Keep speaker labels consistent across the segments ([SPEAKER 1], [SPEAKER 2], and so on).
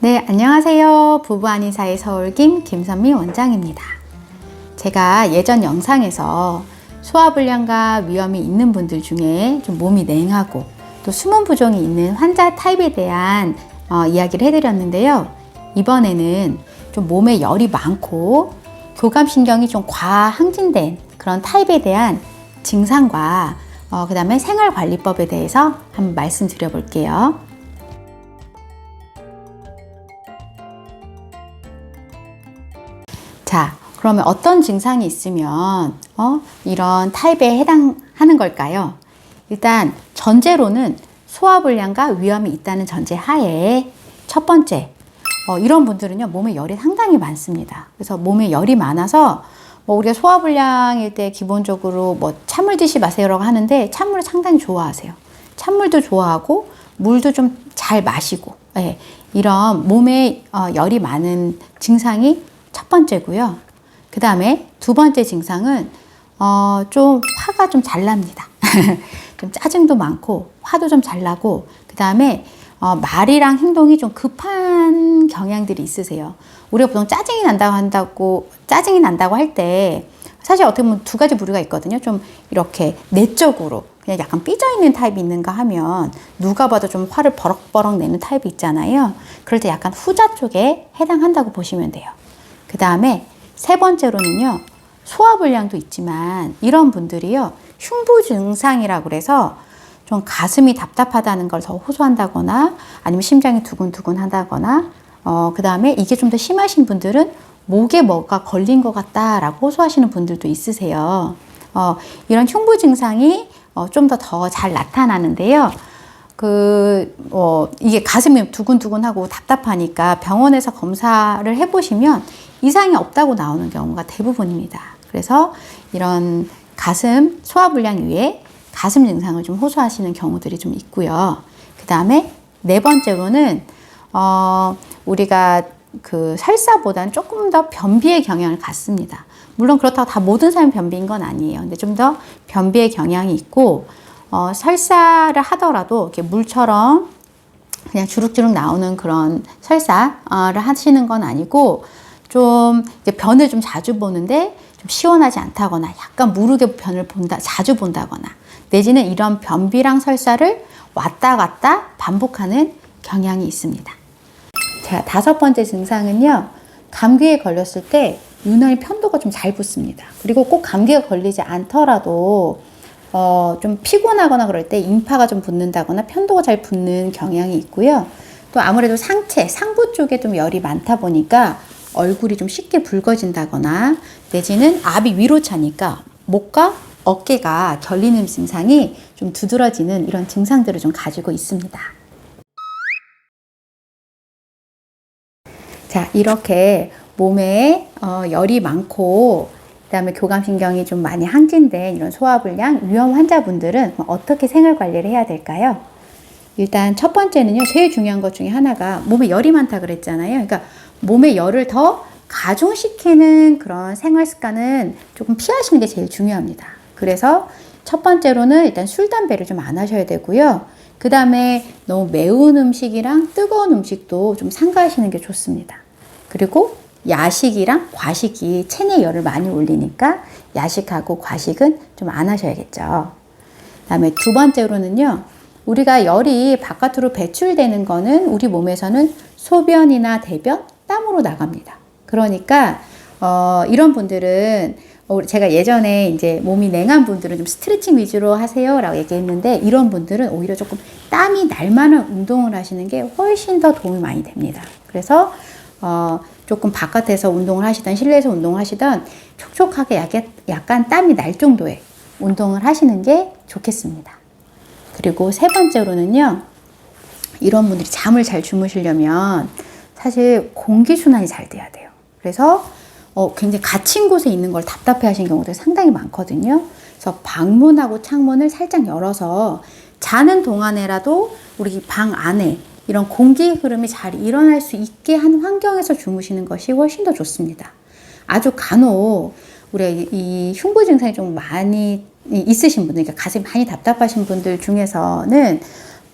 [SPEAKER 1] 네, 안녕하세요. 부부 한의사의 서울김 김선미 원장입니다. 제가 예전 영상에서 소화불량과 위염이 있는 분들 중에 좀 몸이 냉하고 또 수분 부종이 있는 환자 타입에 대한 이야기를 해드렸는데요. 이번에는 좀 몸에 열이 많고 교감신경이 좀 과항진된 그런 타입에 대한 증상과 그 다음에 생활관리법에 대해서 한번 말씀드려 볼게요. 자, 그러면 어떤 증상이 있으면 이런 타입에 해당하는 걸까요? 일단 전제로는 소화불량과 위염이 있다는 전제 하에 첫 번째, 이런 분들은요 몸에 열이 상당히 많습니다. 그래서 몸에 열이 많아서 우리가 소화불량일 때 기본적으로 찬물 드시 마세요라고 하는데 찬물을 상당히 좋아하세요. 찬물도 좋아하고 물도 좀 잘 마시고, 이런 몸에 열이 많은 증상이 첫 번째고요. 그 다음에 두 번째 증상은 좀 화가 좀 잘 납니다. 좀 짜증도 많고 화도 좀 잘 나고, 그 다음에 말이랑 행동이 좀 급한 경향들이 있으세요. 우리가 보통 짜증이 난다고 할 때 사실 어떻게 보면 두 가지 부류가 있거든요. 좀 이렇게 내적으로 그냥 약간 삐져있는 타입이 있는가 하면 누가 봐도 좀 화를 버럭버럭 내는 타입이 있잖아요. 그럴 때 약간 후자 쪽에 해당한다고 보시면 돼요. 그 다음에 세 번째로는요, 소화불량도 있지만 이런 분들이요, 흉부 증상이라고 그래서 좀 가슴이 답답하다는 걸 더 호소한다거나 아니면 심장이 두근두근 한다거나, 그 다음에 이게 좀 더 심하신 분들은 목에 뭐가 걸린 것 같다라고 호소하시는 분들도 있으세요. 이런 흉부 증상이 좀 더 잘 나타나는데요. 이게 가슴이 두근두근하고 답답하니까 병원에서 검사를 해보시면 이상이 없다고 나오는 경우가 대부분입니다. 그래서 이런 가슴 소화불량 이외에 가슴 증상을 좀 호소하시는 경우들이 좀 있고요. 그 다음에 네 번째로는 우리가 설사보다는 조금 더 변비의 경향을 갖습니다. 물론 그렇다고 다 모든 사람이 변비인 건 아니에요. 근데 좀 더 변비의 경향이 있고, 설사를 하더라도 이렇게 물처럼 그냥 주룩주룩 나오는 그런 설사를 하시는 건 아니고, 좀 변을 좀 자주 보는데 좀 시원하지 않다거나 약간 무르게 변을 자주 본다거나, 내지는 이런 변비랑 설사를 왔다 갔다 반복하는 경향이 있습니다. 자, 다섯 번째 증상은요, 감기에 걸렸을 때 유난히 편도가 좀 잘 붓습니다. 그리고 꼭 감기가 걸리지 않더라도 좀 피곤하거나 그럴 때 인파가 좀 붓는다거나 편도가 잘 붓는 경향이 있고요. 또 아무래도 상부 쪽에 좀 열이 많다 보니까 얼굴이 좀 쉽게 붉어진다거나, 내지는 압이 위로 차니까 목과 어깨가 결리는 증상이 좀 두드러지는 이런 증상들을 좀 가지고 있습니다. 자, 이렇게 몸에 열이 많고 그다음에 교감신경이 좀 많이 항진된 이런 소화불량 위험 환자분들은 어떻게 생활관리를 해야 될까요? 일단 첫 번째는요, 제일 중요한 것 중에 하나가 몸에 열이 많다 그랬잖아요. 그러니까 몸에 열을 더 가중시키는 그런 생활 습관은 조금 피하시는 게 제일 중요합니다. 그래서 첫 번째로는 일단 술, 담배를 좀 안 하셔야 되고요. 그 다음에 너무 매운 음식이랑 뜨거운 음식도 좀 삼가하시는 게 좋습니다. 그리고 야식이랑 과식이 체내 열을 많이 올리니까 야식하고 과식은 좀 안 하셔야겠죠. 그 다음에 두 번째로는요, 우리가 열이 바깥으로 배출되는 거는 우리 몸에서는 소변이나 대변, 땀으로 나갑니다. 그러니까 이런 분들은 제가 예전에 이제 몸이 냉한 분들은 좀 스트레칭 위주로 하세요 라고 얘기했는데, 이런 분들은 오히려 조금 땀이 날 만한 운동을 하시는 게 훨씬 더 도움이 많이 됩니다. 그래서 조금 바깥에서 운동을 하시던 실내에서 운동을 하시던 촉촉하게 약간 땀이 날 정도의 운동을 하시는 게 좋겠습니다. 그리고 세 번째로는요, 이런 분들이 잠을 잘 주무시려면 사실 공기순환이 잘 돼야 돼요. 그래서 굉장히 갇힌 곳에 있는 걸 답답해 하시는 경우도 상당히 많거든요. 그래서 방문하고 창문을 살짝 열어서 자는 동안에라도 우리 방 안에 이런 공기 흐름이 잘 일어날 수 있게 한 환경에서 주무시는 것이 훨씬 더 좋습니다. 아주 간혹 우리 이 흉부 증상이 좀 많이 있으신 분들, 그러니까 가슴이 많이 답답하신 분들 중에서는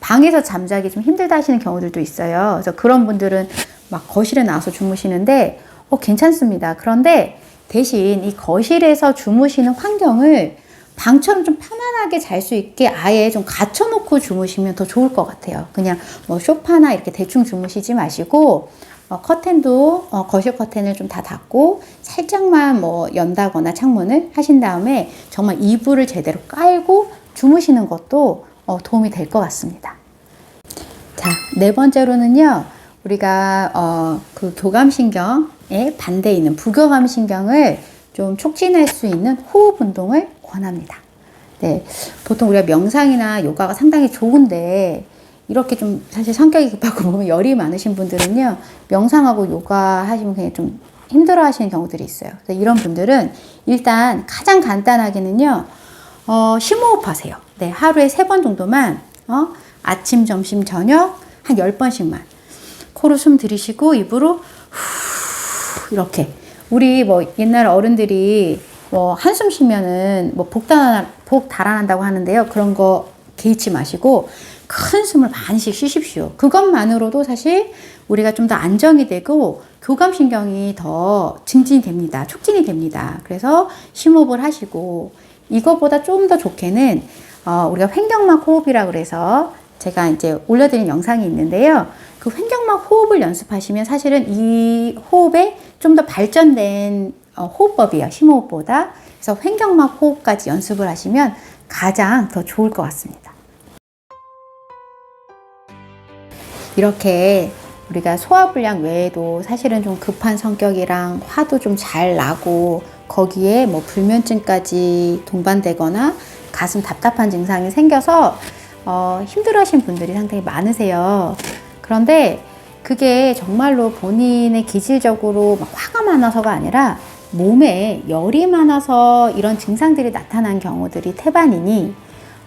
[SPEAKER 1] 방에서 잠자기 좀 힘들다 하시는 경우들도 있어요. 그래서 그런 분들은 막 거실에 나와서 주무시는데 괜찮습니다. 그런데 대신 이 거실에서 주무시는 환경을 방처럼 좀 편안하게 잘 수 있게 아예 좀 갖춰놓고 주무시면 더 좋을 것 같아요. 그냥 뭐 소파나 이렇게 대충 주무시지 마시고 커튼도 거실 커튼을 좀 다 닫고 살짝만 뭐 연다거나 창문을 하신 다음에 정말 이불을 제대로 깔고 주무시는 것도 도움이 될 것 같습니다. 자, 네 번째로는요, 우리가 그 교감신경에 반대에 있는 부교감신경을 좀 촉진할 수 있는 호흡 운동을 권합니다. 네, 보통 우리가 명상이나 요가가 상당히 좋은데 이렇게 좀 사실 성격이 급하고 몸에 열이 많으신 분들은요, 명상하고 요가 하시면 그냥 좀 힘들어 하시는 경우들이 있어요. 그래서 이런 분들은 일단 가장 간단하게는요, 심호흡 하세요. 네, 하루에 3번 정도만, 아침, 점심, 저녁 한 10번씩만 코로 숨 들이쉬고 입으로 후 이렇게. 우리 뭐 옛날 어른들이 뭐 한숨 쉬면은 뭐 복 달아난다고 하는데요. 그런 거 개의치 마시고 큰 숨을 많이씩 쉬십시오. 그것만으로도 사실 우리가 좀 더 안정이 되고 교감신경이 더 증진이 됩니다. 촉진이 됩니다. 그래서 심호흡을 하시고, 이거보다 좀 더 좋게는 우리가 횡격막 호흡이라고 그래서 제가 이제 올려드린 영상이 있는데요. 그 횡격막 호흡을 연습하시면 사실은 이 호흡에 좀 더 발전된 호흡법이에요. 심호흡보다. 그래서 횡격막 호흡까지 연습을 하시면 가장 더 좋을 것 같습니다. 이렇게 우리가 소화불량 외에도 사실은 좀 급한 성격이랑 화도 좀 잘 나고 거기에 뭐 불면증까지 동반되거나 가슴 답답한 증상이 생겨서 힘들어하시는 분들이 상당히 많으세요. 그런데 그게 정말로 본인의 기질적으로 막 화가 많아서가 아니라 몸에 열이 많아서 이런 증상들이 나타난 경우들이 태반이니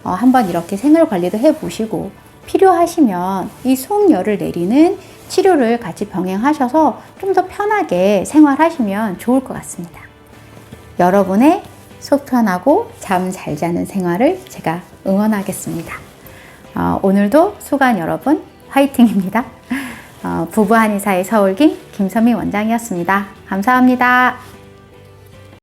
[SPEAKER 1] 한번 이렇게 생활 관리도 해보시고 필요하시면 이 속열을 내리는 치료를 같이 병행하셔서 좀 더 편하게 생활하시면 좋을 것 같습니다. 여러분의 속 편하고 잠 잘 자는 생활을 제가 응원하겠습니다. 오늘도 수고한 여러분 화이팅입니다. 부부 한의사의 서울김 김선미 원장이었습니다. 감사합니다.